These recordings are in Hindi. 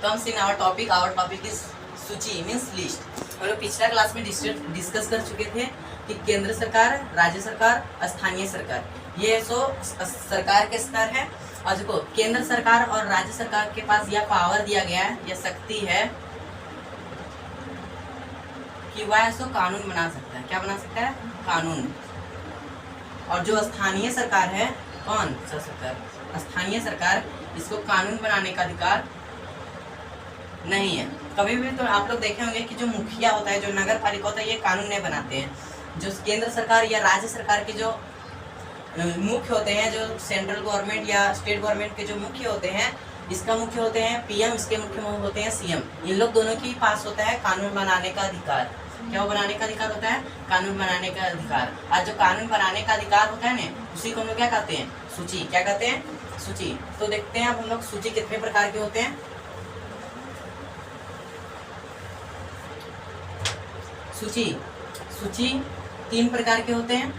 comes in our topic is सूची मीन्स लिस्ट। हम लोग पिछला क्लास में डिस्कस कर चुके थे कि केंद्र सरकार, राज्य सरकार, स्थानीय सरकार, ये सो सरकार के स्तर है। और देखो केंद्र सरकार और राज्य सरकार के पास यह पावर दिया गया है, यह शक्ति है कि वह सो कानून बना सकता है। क्या बना सकता है? कानून। और जो स्थानीय सरकार है, कौन सा सरकार? स्थानीय सरकार, इसको कानून बनाने का अधिकार नहीं है। कभी भी तो आप लोग देखे होंगे कि जो मुखिया होता है, जो नगर पालिका होता है, ये कानून नहीं बनाते हैं। जो केंद्र सरकार या राज्य सरकार के जो मुख्य होते हैं, जो सेंट्रल गवर्नमेंट या स्टेट गवर्नमेंट के जो मुख्य होते हैं, इसका मुख्य होते हैं पीएम, इसके मुख्य होते हैं सीएम। इन लोग दोनों के पास होता है कानून बनाने का अधिकार। क्या बनाने का अधिकार होता है? कानून बनाने का अधिकार। और जो कानून बनाने का अधिकार होता है ना, उसी को हम लोग क्या कहते हैं? सूची। क्या कहते हैं? सूची। तो देखते हैं अब हम लोग सूची कितने प्रकार के होते हैं। सूची 3 प्रकार के होते हैं।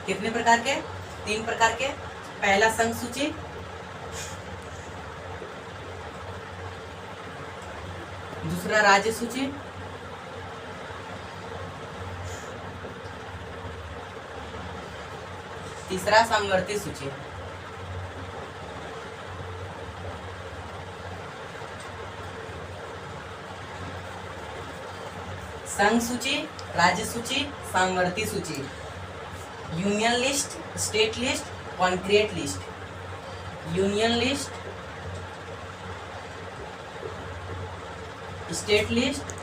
कितने प्रकार के? 3 प्रकार के। पहला संघ सूची, दूसरा राज्य सूची, तीसरा समवर्ती सूची। संघ सूची, राज्य सूची, समवर्ती सूची, union list, state list, concrete list. Union list, state list,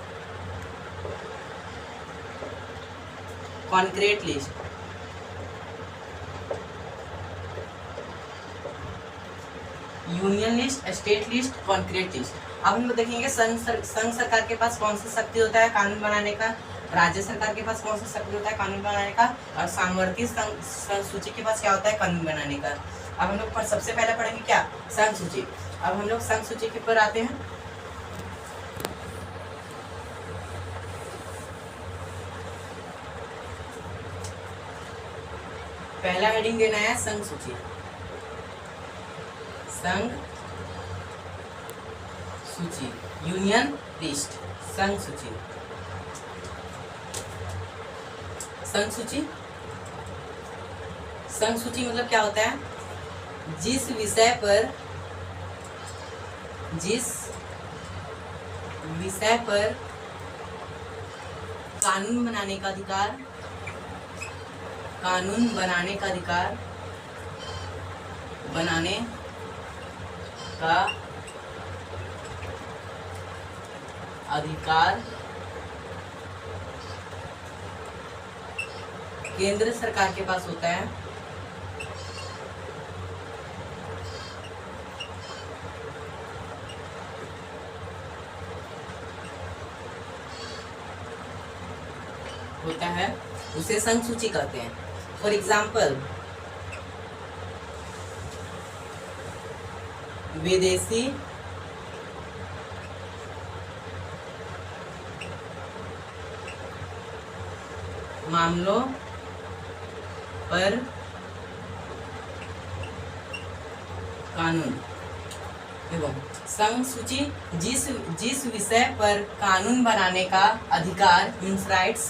concrete list. Union list, state list, concrete list. अब हम लोग देखेंगे संघ सरकार के पास कौन सा शक्ति होता है कानून बनाने का, राज्य सरकार के पास कौन सा शक्ति होता है कानून बनाने का, और सामवर्ती सूची के पास क्या होता है कानून बनाने का। अब हम लोग सबसे पहले पढ़ेंगे क्या? संघ सूची। अब हम लोग संघ सूची के ऊपर आते हैं। पहला हेडिंग देना है संघ सूची। संघ सूची, यूनियन लिस्ट, संघ सूची। संघ सूची, संघ सूची मतलब क्या होता है? जिस विषय पर कानून बनाने का अधिकार, कानून बनाने का अधिकार, बनाने का अधिकार केंद्र सरकार के पास होता है, उसे संघ सूची कहते हैं। फॉर एग्जाम्पल, विदेशी मामलों पर कानून। देखो संघ सूची जिस विषय पर कानून बनाने का अधिकार मीन्स राइट्स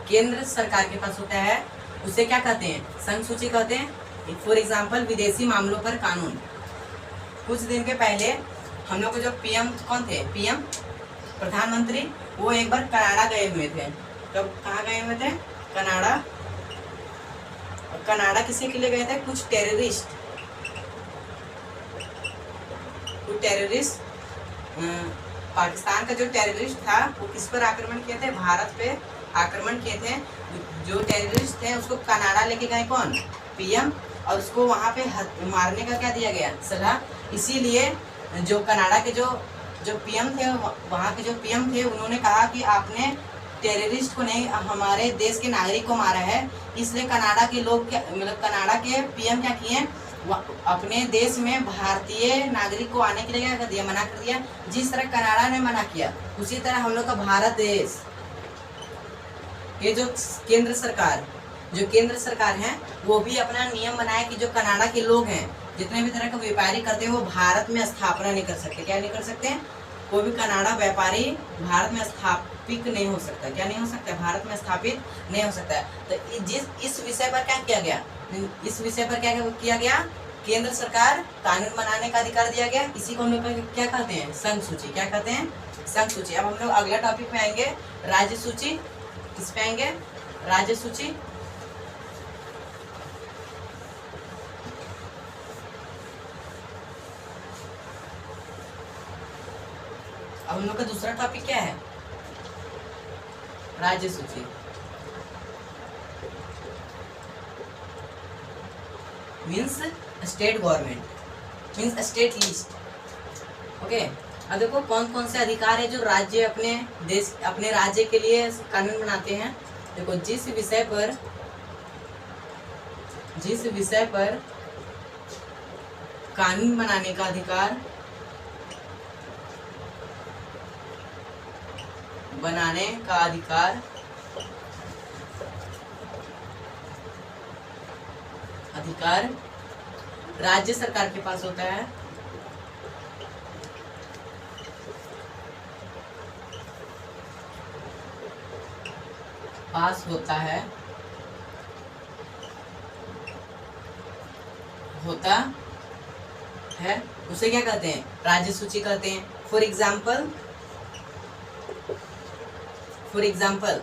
केंद्र सरकार के पास होता है, उसे क्या कहते हैं? संघ सूची कहते हैं। फॉर एग्जाम्पल, विदेशी मामलों पर कानून। कुछ दिन के पहले हम लोग को जो पीएम कौन थे? पीएम प्रधानमंत्री, वो एक बार कनाडा गए हुए थे। कब, कहाँ गए हुए थे? कनाडा। कनाडा किसी के लिए गए थे? कुछ टेररिस्ट पाकिस्तान का जो टेररिस्ट था वो किस पर आक्रमण किए थे? भारत पे आक्रमण किए थे। जो टेररिस्ट थे उसको कनाडा लेके गए कौन? पीएम। और उसको वहाँ पे मारने का क्या दिया गया? सलाह। इसीलिए जो कनाडा के जो पीएम थे, वहाँ के जो पीएम थे, उन्होंने कहा कि आपने टेररिस्ट को नहीं, हमारे देश के नागरिक को मारा है। इसलिए कनाडा के लोग क्या, मतलब कनाडा के पीएम क्या किए? अपने देश में भारतीय नागरिक को आने के लिए क्या कर दिया? मना कर दिया। जिस तरह कनाडा ने मना किया, उसी तरह हम लोग का भारत देश ये जो केंद्र सरकार है वो भी अपना नियम बनाए कि जो कनाडा के लोग हैं, जितने भी तरह का व्यापारी करते हैं, वो भारत में स्थापना नहीं कर सकते। क्या नहीं कर सकते? कोई भी कनाडा व्यापारी भारत में स्थापित नहीं हो सकता। क्या नहीं हो सकता? भारत में स्थापित नहीं हो सकता। तो इस विषय पर क्या किया गया? इस विषय पर क्या किया गया? केंद्र सरकार कानून बनाने का अधिकार दिया गया। इसी को हम लोग क्या कहते हैं? संघ सूची। क्या कहते हैं? संघ सूची। अब हम लोग अगला टॉपिक में आएंगे, राज्य सूची। किस पे आएंगे? राज्य सूची। अब हम लोग का दूसरा टॉपिक क्या है? राज्य सूची। Means state government, means state list. Okay, अब देखो कौन कौन से अधिकार है जो राज्य अपने देश, अपने राज्य के लिए कानून बनाते हैं। देखो, जिस विषय पर कानून बनाने का अधिकार राज्य सरकार के पास होता है। उसे क्या कहते हैं? राज्य सूची कहते हैं। फॉर एग्जाम्पल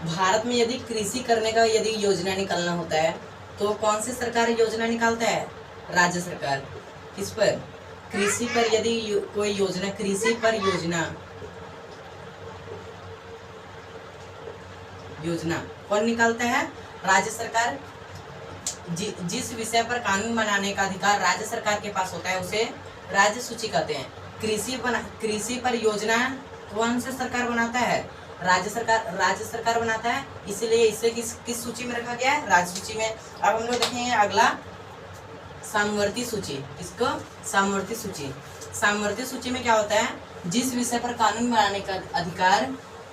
भारत में यदि कृषि करने का यदि योजना निकालना होता है तो कौन सी सरकार योजना निकालता है? राज्य सरकार। किस पर? कृषि पर। यदि कोई योजना, कृषि पर योजना कौन निकालता है? राज्य सरकार। जिस विषय पर कानून बनाने का अधिकार राज्य सरकार के पास होता है उसे राज्य सूची कहते हैं। कृषि पर योजना कौन सा सरकार बनाता है? राज्य सरकार बनाता है। इसलिए इसे किस सूची में रखा गया है? राज्य सूची में। अब हम लोग देखेंगे अगला, सामवर्ती सूची। किसको? सामवर्ती सूची। सामवर्ती सूची में क्या होता है? जिस विषय पर कानून बनाने का अधिकार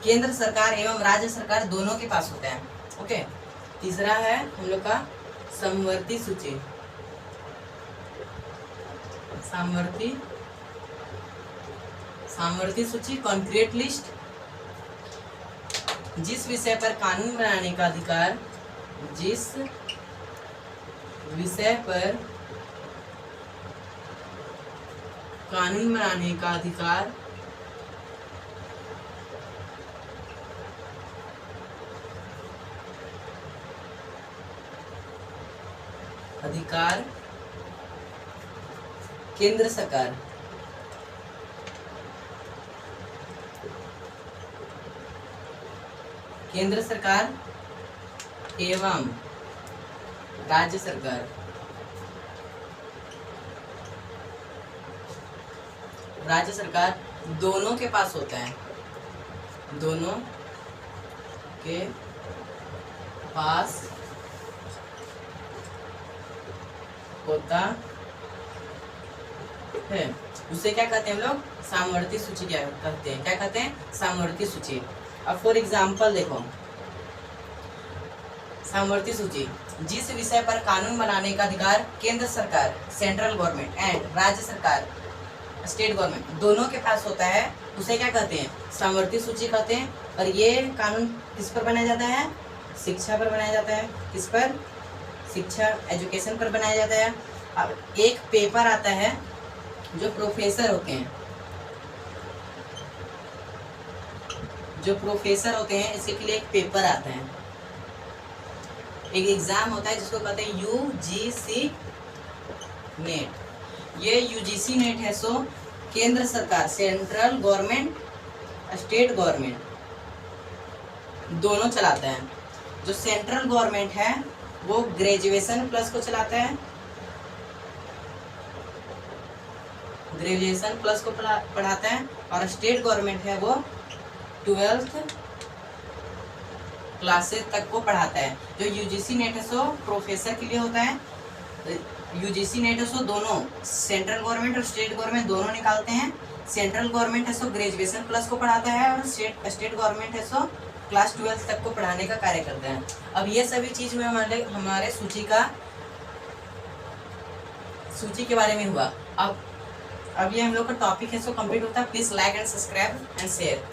केंद्र सरकार एवं राज्य सरकार दोनों के पास होता है। ओके, तीसरा है हम लोग का समवर्ती सूची। सामवर्ती सूची, कॉन्क्रीट लिस्ट। जिस विषय पर कानून बनाने का अधिकार केंद्र सरकार एवं राज्य सरकार दोनों के पास होता है। दोनों के पास होता है उसे क्या कहते हैं हम लोग? सामवर्ती सूची। क्या कहते हैं? क्या कहते हैं? सामवर्ती सूची। अब फॉर एग्जाम्पल देखो, सामवर्ती सूची, जिस विषय पर कानून बनाने का अधिकार केंद्र सरकार सेंट्रल गवर्नमेंट एंड राज्य सरकार स्टेट गवर्नमेंट दोनों के पास होता है उसे क्या कहते हैं? सामवर्ती सूची कहते हैं। और ये कानून किस पर बनाया जाता है? शिक्षा पर बनाया जाता है। किस पर? शिक्षा, एजुकेशन पर बनाया जाता है। अब एक पेपर आता है, जो प्रोफेसर होते हैं इसके लिए एक पेपर आता है, एक एग्जाम होता है जिसको कहते हैं UGC नेट। ये UGC नेट है सो केंद्र सरकार सेंट्रल गवर्नमेंट स्टेट गवर्नमेंट दोनों चलाता है। जो सेंट्रल गवर्नमेंट है वो ग्रेजुएशन प्लस को चलाता है, ग्रेजुएशन प्लस को पढ़ाता है। और स्टेट गवर्नमेंट है वो 12th क्लासेस तक को पढ़ाता है। जो UGC नेट है सो प्रोफेसर के लिए होता है। UGC नेट है सो दोनों सेंट्रल गवर्नमेंट और स्टेट गवर्नमेंट दोनों निकालते हैं। सेंट्रल गवर्नमेंट है सो ग्रेजुएशन प्लस को पढ़ाता है और स्टेट गवर्नमेंट है सो क्लास 12 तक को पढ़ाने का कार्य करते हैं। अब ये सभी चीज में हमारे सूची के बारे में हुआ। अब अब ये हम लोग का टॉपिक है, इसको कंप्लीट होता है। Please like and subscribe and share.